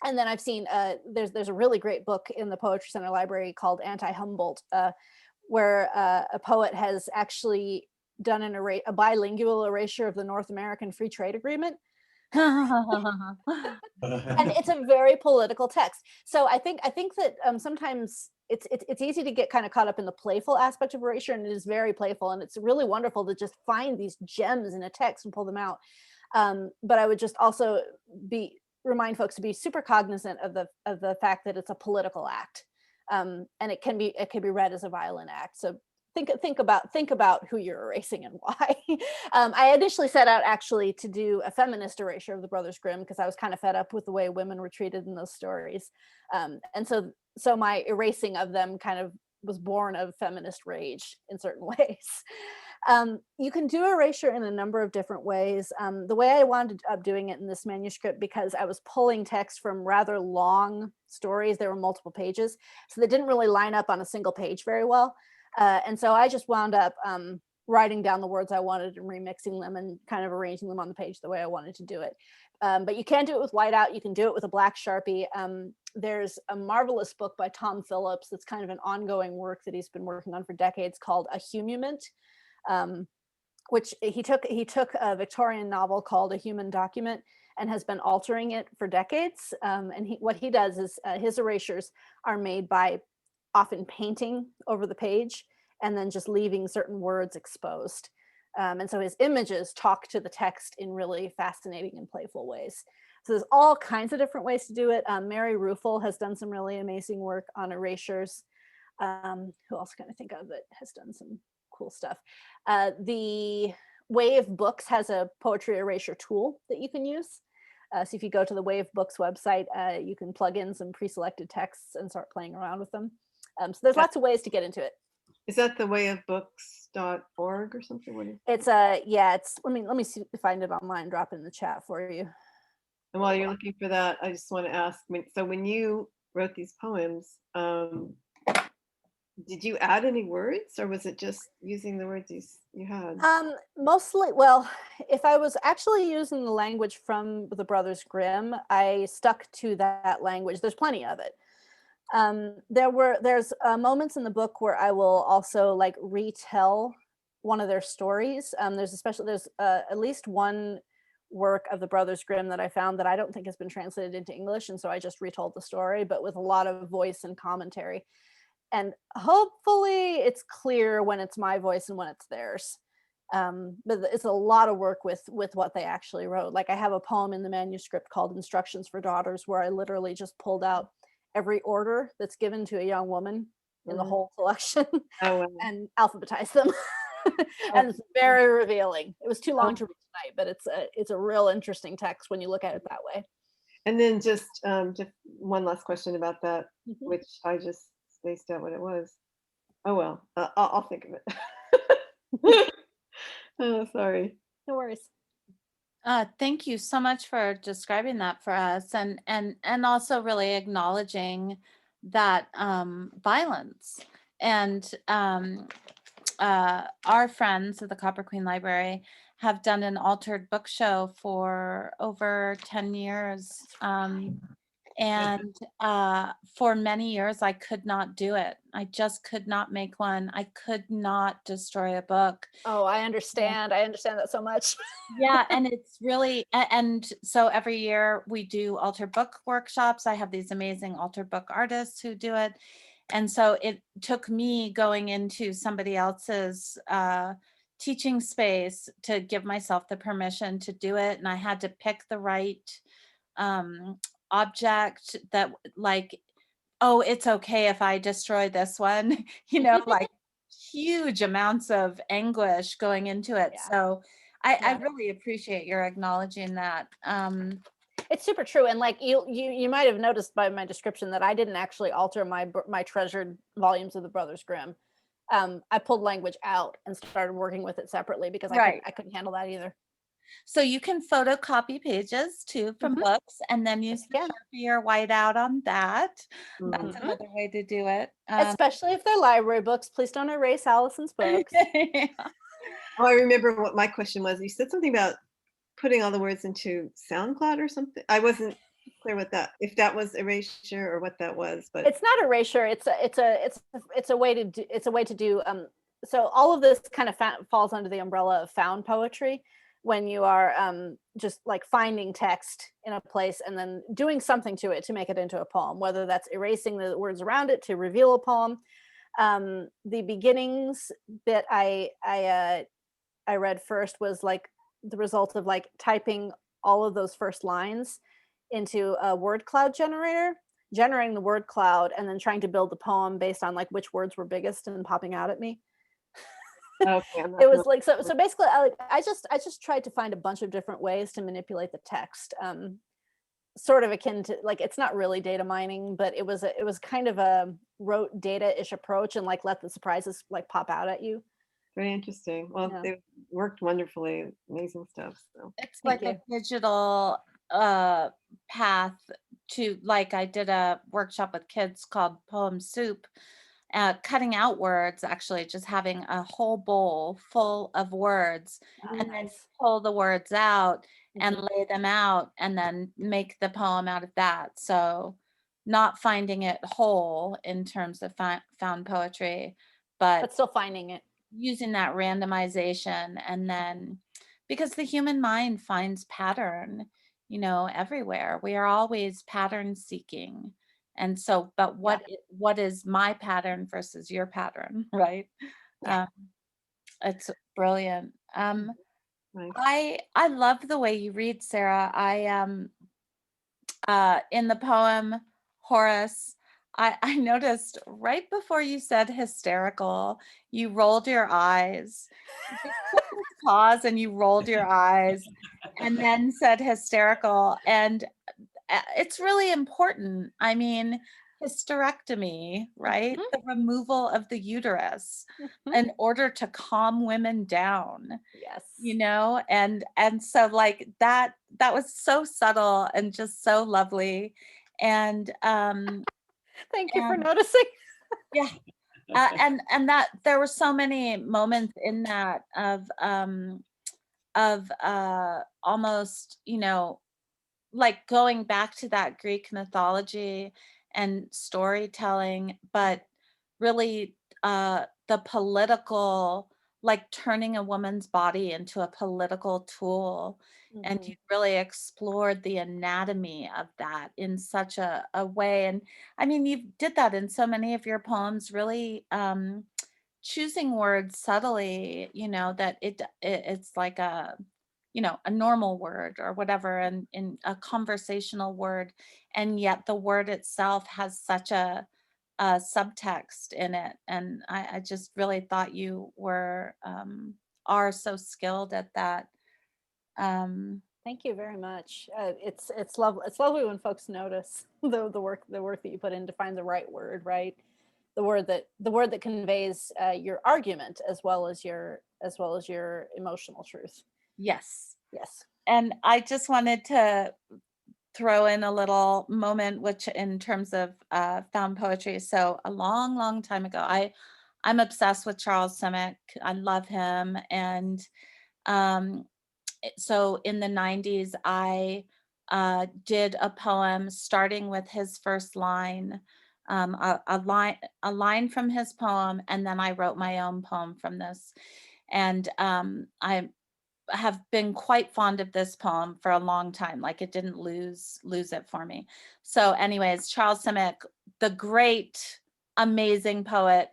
And then I've seen, there's a really great book in the Poetry Center library called Anti-Humboldt, where a poet has actually done a bilingual erasure of the North American Free Trade Agreement. And it's a very political text. So I think that sometimes it's easy to get kind of caught up in the playful aspect of erasure, and it is very playful, and it's really wonderful to just find these gems in a text and pull them out. But I would just also remind folks to be super cognizant of the fact that it's a political act, and it can be read as a violent act. So think about who you're erasing and why. I initially set out actually to do a feminist erasure of the Brothers Grimm because I was kind of fed up with the way women were treated in those stories, and so my erasing of them kind of was born of feminist rage in certain ways. You can do erasure in a number of different ways. The way I wound up doing it in this manuscript, because I was pulling text from rather long stories, there were multiple pages, so they didn't really line up on a single page very well. And so I just wound up writing down the words I wanted and remixing them and kind of arranging them on the page the way I wanted to do it. But you can do it with whiteout. You can do it with a black Sharpie. There's a marvelous book by Tom Phillips that's kind of an ongoing work that he's been working on for decades called A Humument, which he took a Victorian novel called A Human Document and has been altering it for decades. And what he does is his erasures are made by often painting over the page and then just leaving certain words exposed. And so his images talk to the text in really fascinating and playful ways. So there's all kinds of different ways to do it. Mary Ruffel has done some really amazing work on erasures. Who else can I think of that has done some cool stuff? The Wave Books has a poetry erasure tool that you can use. So if you go to the Wave Books website, you can plug in some pre-selected texts and start playing around with them. So there's lots of ways to get into it. Is that the wayofbooks.org or something? What is It's it's let me see, find it online, drop it in the chat for you. And while you're looking for that, I just want to ask, so when you wrote these poems, did you add any words, or was it just using the words you had? Mostly, well, if I was actually using the language from the Brothers Grimm, I stuck to that language. There's plenty of it. There's moments in the book where I will also like retell one of their stories. There's at least one work of the Brothers Grimm that I found that I don't think has been translated into English, and so I just retold the story, but with a lot of voice and commentary. And hopefully it's clear when it's my voice and when it's theirs. But it's a lot of work with what they actually wrote. Like I have a poem in the manuscript called Instructions for Daughters, where I literally just pulled out every order that's given to a young woman in the whole collection and alphabetized them. And it's very revealing. It was too long to read tonight, but it's a real interesting text when you look at it that way. And then just one last question about that, which I just spaced out what it was. Oh well, I'll think of it. Oh, sorry. No worries. Thank you so much for describing that for us, and also really acknowledging that violence. And our friends at the Copper Queen Library have done an altered book show for over 10 years. And for many years, I could not do it. I just could not make one. I could not destroy a book. Oh, I understand. I understand that so much. Yeah, and it's really, and so every year we do altar book workshops. I have these amazing altar book artists who do it. And so it took me going into somebody else's teaching space to give myself the permission to do it. And I had to pick the right object that, like, oh, it's okay if I destroy this one, like huge amounts of anguish going into it. Yeah. So I really appreciate your acknowledging that. It's super true. And like you might have noticed by my description that I didn't actually alter my treasured volumes of the Brothers Grimm. I pulled language out and started working with it separately because I couldn't handle that either. So you can photocopy pages too from books and then use the Sharpie or whiteout on that. That's another way to do it. Especially if they're library books. Please don't erase Allison's books. Oh, I remember what my question was. You said something about putting all the words into SoundCloud or something. I wasn't clear what if that was erasure or what that was, but it's not erasure. It's a way to do. So all of this kind of falls under the umbrella of found poetry, when you are just like finding text in a place and then doing something to it to make it into a poem, whether that's erasing the words around it to reveal a poem. The beginnings bit I read first was like the result of like typing all of those first lines into a word cloud generator, generating the word cloud, and then trying to build the poem based on like which words were biggest and popping out at me. Okay, I'm not It was gonna. like, so basically I just tried to find a bunch of different ways to manipulate the text. Sort of akin to, like, it's not really data mining, but it was kind of a rote data-ish approach, and like let the surprises like pop out at you. Very interesting. Well, Yeah. they worked wonderfully. Amazing stuff. So It's Thank like you. a digital path to, like, I did a workshop with kids called Poem Soup, cutting out words, actually just having a whole bowl full of words, Oh, and then nice. pull the words out and Mhm. lay them out and then make the poem out of that. So not finding it whole in terms of found poetry, but But still finding it. using that randomization, and then because the human mind finds pattern, everywhere. We are always pattern seeking. And so, but Yeah. what is my pattern versus your pattern, right? Yeah. um it's brilliant. nice. I love the way you read, Sarah. I in the poem Horace, I noticed right before you said hysterical, you rolled your eyes. You just took this pause and you rolled your eyes and then said hysterical. And it's really important. I mean, hysterectomy, right? Mhm. The removal of the uterus Mhm. in order to calm women down, Yes. and so, like, that was so subtle and just so lovely. And Thank you for and noticing. yeah, and that there were so many moments in that of almost, like going back to that Greek mythology and storytelling, but really the political, like turning a woman's body into a political tool. And you Mhm. really explored the anatomy of that in such a way. And I mean, you did that in so many of your poems, really choosing words subtly, that it's like a normal word or whatever, and in a conversational word, and yet the word itself has such a subtext in it. And I just really thought you are so skilled at that. um Thank you very much. It's lovely. It's lovely when folks notice the work that you put in to find the right word, right? The word that conveys your argument as well as your emotional truth. yes. Yes. And I just wanted to throw in a little moment, which in terms of found poetry. So a long, long time ago, I'm obsessed with Charles Simic. I love him. And um, so in the 90s, I did a poem starting with his first line, a line from his poem, and then I wrote my own poem from this. And I have been quite fond of this poem for a long time. Like, it didn't lose it for me. So anyways, Charles Simic, the great, amazing poet,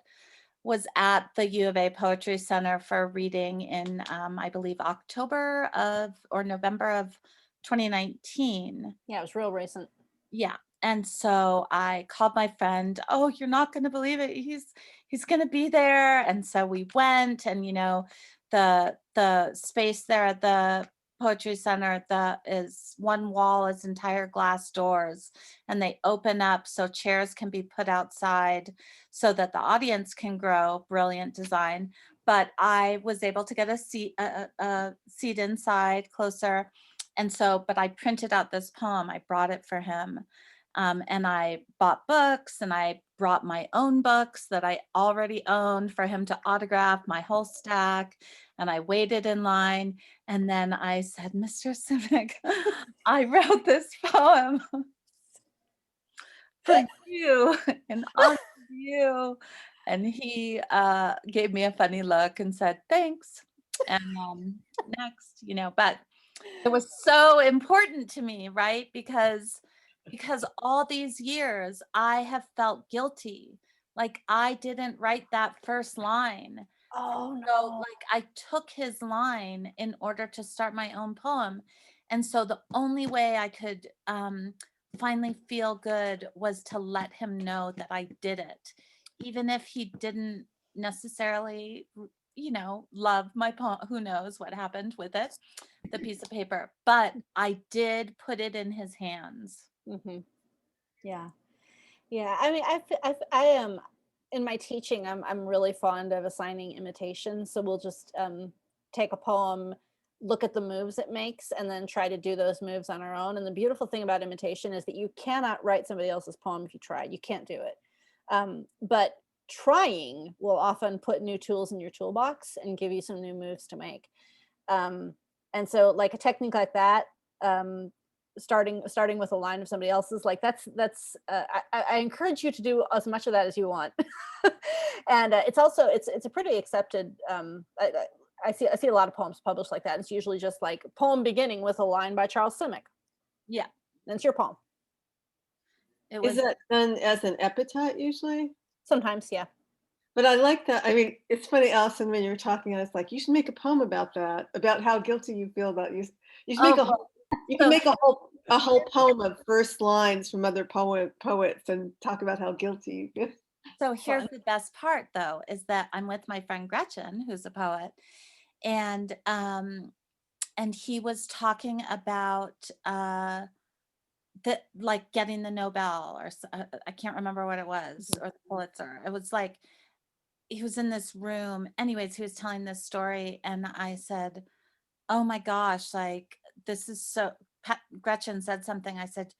was at the U of A Poetry Center for a reading in, I believe, October of or November of 2019. Yeah, it was real recent. Yeah. And so I called my friend, "Oh, you're not going to believe it. He's going to be there." And so we went, and the space there at the Poetry Center, the is one wall is entire glass doors, and they open up so chairs can be put outside so that the audience can grow. Brilliant design. But I was able to get a seat inside closer. And so, but I printed out this poem. I brought it for him. And I bought books, and I brought my own books that I already owned for him to autograph my whole stack. And I waited in line. And then I said, "Mr. Simic, I wrote this poem for you, in honor of you." And he gave me a funny look and said, "Thanks." And next, but it was so important to me, right? Because all these years I have felt guilty. Like, I didn't write that first line. Oh So, no. like, I took his line in order to start my own poem. And so the only way I could finally feel good was to let him know that I did it, even if he didn't necessarily, love my poem. Who knows what happened with it, the piece of paper, but I did put it in his hands. Mm-hmm. Yeah. Yeah. I mean, I am in my teaching, I'm really fond of assigning imitations. So we'll just take a poem, look at the moves it makes, and then try to do those moves on our own. And the beautiful thing about imitation is that you cannot write somebody else's poem if you try. You can't do it. But trying will often put new tools in your toolbox and give you some new moves to make. And so like a technique like that, starting with a line of somebody else's, like that's I encourage you to do as much of that as you want. And it's also it's a pretty accepted I see a lot of poems published like that. It's usually just like poem beginning with a line by Charles Simic. Yeah, That's your poem. it Is was. that done as an epitaph usually? Sometimes, yeah. But I like that. I mean, it's funny, Allison, when you were talking, I was like, you should make a poem about that, about how guilty you feel about you. You should make Oh, a whole, you so can make a whole poem of first lines from other poets and talk about how guilty you feel. So here's Fun. the best part, though, is that I'm with my friend Gretchen, who's a poet, and he was talking about like getting the Nobel, or I can't remember what it was, or the Pulitzer. It was like he was in this room. Anyways, he was telling this story, and I said, "Oh my gosh, like this is so." Gretchen said something. I said,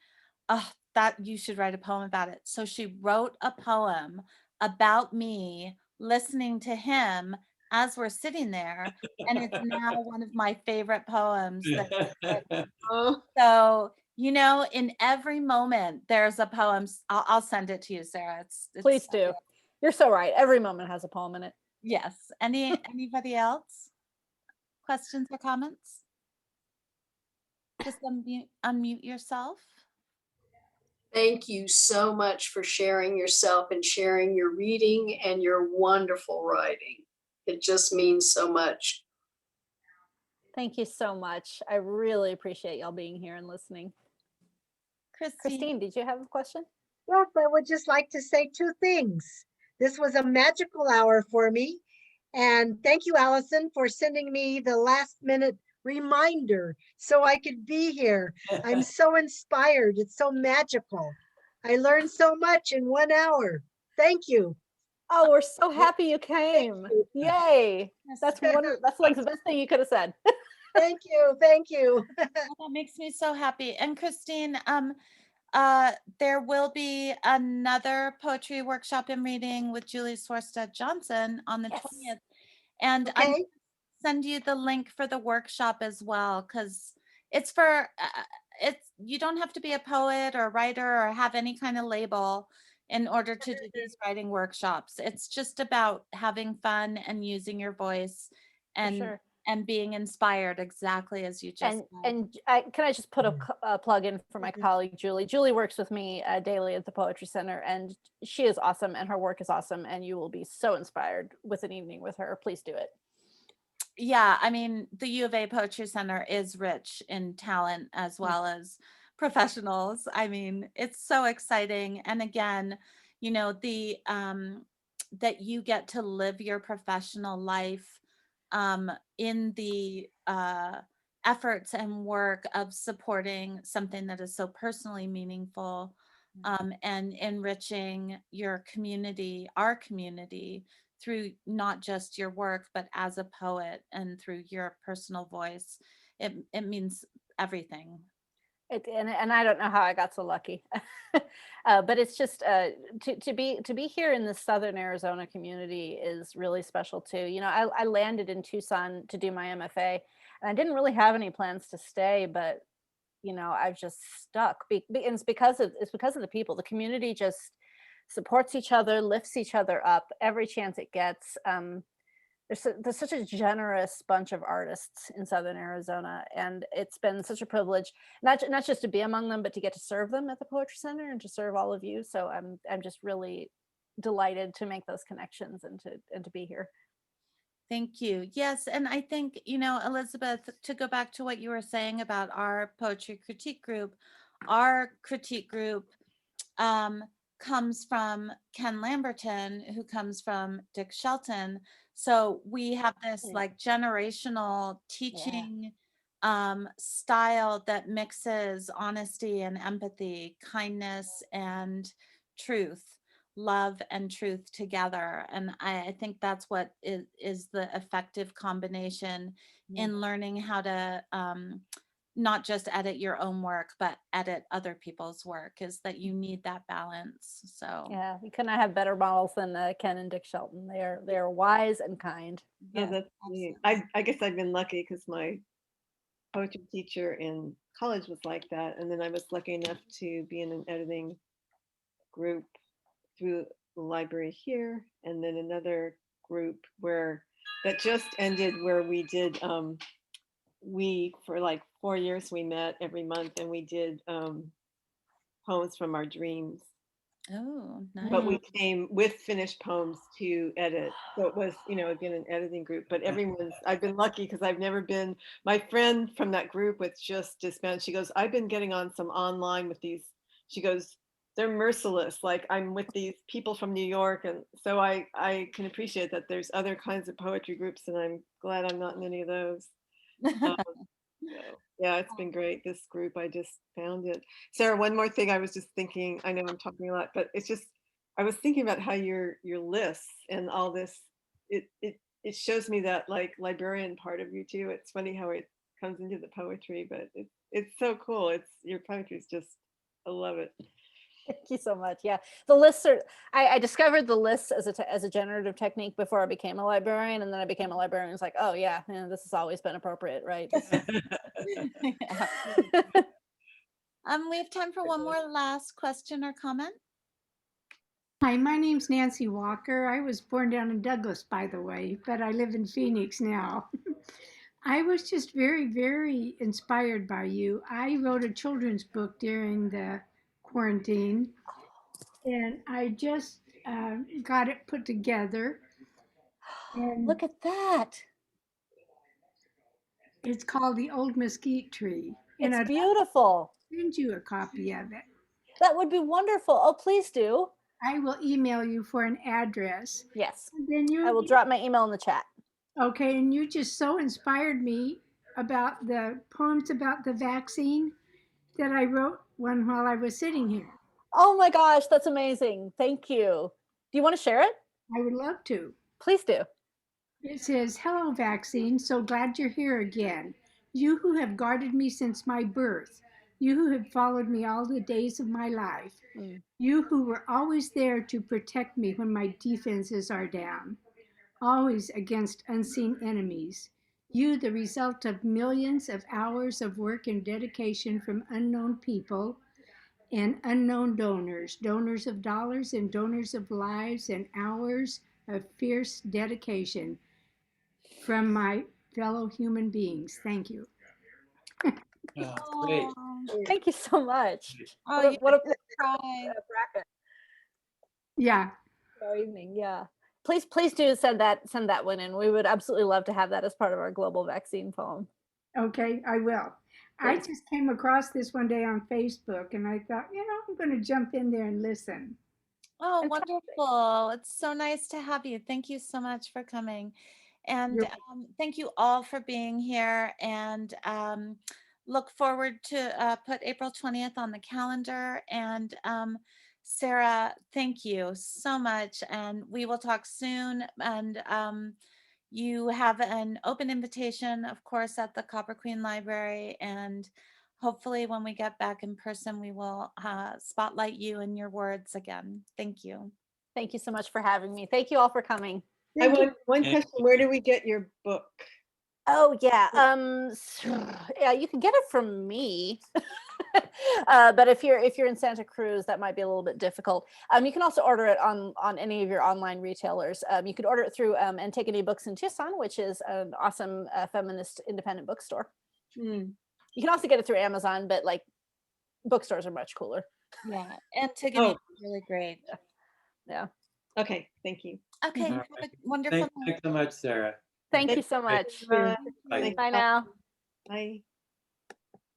"Oh, that you should write a poem about it." So she wrote a poem about me listening to him as we're sitting there, and it's now one of my favorite poems that he's written. Oh, So, in every moment there's a poem. I'll send it to you, Sarah. Please do. You're so right. Every moment has a poem in it. Yes. Anybody else? Questions or comments? Just unmute yourself. Thank you so much for sharing yourself and sharing your reading and your wonderful writing. It just means so much. Thank you so much. I really appreciate y'all being here and listening. Christine, did you have a question? Yes, I would just like to say two things. This was a magical hour for me. And thank you, Allison, for sending me the last minute reminder so I could be here. I'm so inspired. It's so magical. I learned so much in 1 hour. Thank you. Oh, we're so happy you came. Yay. That's like the best thing you could have said. Thank you. Thank you. That makes me so happy. And Christine, there will be another poetry workshop and reading with Julie Swarstad Johnson on the 20th. And I'm Okay. send you the link for the workshop as well, because it's for you don't have to be a poet or a writer or have any kind of label in order to do these writing workshops. It's just about having fun and using your voice and sure. and being inspired, exactly as you just said. Can I just put a plug in for my colleague Julie? Julie works with me daily at the Poetry Center, and she is awesome, and her work is awesome, and you will be so inspired with an evening with her. Please do it. Yeah, I mean, the U of A Poetry Center is rich in talent as well as professionals. I mean, it's so exciting. And again, the that you get to live your professional life in the efforts and work of supporting something that is so personally meaningful, and enriching your community, our community, through not just your work, but as a poet and through your personal voice. It means everything. And I don't know how I got so lucky, but it's just to be here in the Southern Arizona community is really special too. I landed in Tucson to do my MFA, and I didn't really have any plans to stay, but I've just stuck. And it's because of the people. The community just supports each other, lifts each other up every chance it gets. There's such a generous bunch of artists in Southern Arizona, and it's been such a privilege not just to be among them, but to get to serve them at the Poetry Center and to serve all of you. So I'm just really delighted to make those connections and to be here. Thank you. Yes, and I think, Elizabeth, to go back to what you were saying about our poetry critique group, our critique group comes from Ken Lamberton, who comes from Dick Shelton. So we have this like generational teaching style that mixes honesty and empathy, kindness and truth, love and truth together. And I think that's what is the effective combination in learning how to not just edit your own work, but edit other people's work, is that you need that balance. So Yeah, we could not have better models than Ken and Dick Shelton. They're wise and kind. Oh, yeah, that's neat. absolutely. I guess I've been lucky because my poetry teacher in college was like that. And then I was lucky enough to be in an editing group through the library here, and then another group where that just ended where we did we for like 4 years we met every month and we did poems from our dreams, Oh, but we nice. came with finished poems to edit. So it was, again, an editing group, but I've been lucky because I've never been, my friend from that group with just disbanded, she goes, I've been getting on some online with these, she goes, they're merciless. Like I'm with these people from New York. And so I can appreciate that there's other kinds of poetry groups and I'm glad I'm not in any of those. Um, so, yeah, it's been great. This group, I just found it. Sarah, one more thing I was just thinking, I know I'm talking a lot, but it's just, I was thinking about how your lists and all this, it shows me that like librarian part of you too. It's funny how it comes into the poetry, but it's so cool. Your poetry is just, I love it. Thank you so much. Yeah, the lists are. I discovered the lists as a generative technique before I became a librarian, and then I became a librarian. It's like, oh yeah, this has always been appropriate, right? Yeah. We have time for one more last question or comment. Hi, my name's Nancy Walker. I was born down in Douglas, by the way, but I live in Phoenix now. I was just very, very inspired by you. I wrote a children's book during the quarantine, and I just got it put together. And Look at that. it's called The Old Mesquite Tree. And It's I'd beautiful. send you a copy of it. That would be wonderful. Oh, please do. I will email you for an address. Yes. And then I will drop my email in the chat. Okay, and you just so inspired me about the poems about the vaccine that I wrote one while I was sitting here. Oh my gosh, that's amazing. Thank you. Do you want to share it? I would love to. Please do. It says, "Hello, vaccine, so glad you're here again. You who have guarded me since my birth. You who have followed me all the days of my life. You who were always there to protect me when my defenses are down. Always against unseen enemies. You, the result of millions of hours of work and dedication from unknown people and unknown donors, donors of dollars and donors of lives and hours of fierce dedication from my fellow human beings. Thank you." Oh, great. Thank you so much. Oh, you what a cry. bracket Yeah. for our evening. Yeah. Please do send that one in. We would absolutely love to have that as part of our global vaccine poem. Okay, I will. I just came across this one day on Facebook and I thought, I'm going to jump in there and listen. Oh, Fantastic. wonderful. It's so nice to have you. Thank you so much for coming. And thank you all for being here, and look forward to put April 20th on the calendar. And Sarah, thank you so much. And we will talk soon. And you have an open invitation, of course, at the Copper Queen Library. And hopefully when we get back in person, we will spotlight you and your words again. Thank you. Thank you so much for having me. Thank you all for coming. I want one question. Where do we get your book? Oh yeah. Yeah, you can get it from me. But if you're in Santa Cruz, that might be a little bit difficult. You can also order it on any of your online retailers. You could order it through Antigone Books in Tucson, which is an awesome feminist independent bookstore. You can also get it through Amazon, but like bookstores are much cooler. Yeah, Antigone is really great. Yeah. Okay, thank you. Okay, have a wonderful night. Thanks so much, Sarah. Thank you so much. Bye. Bye now. Bye.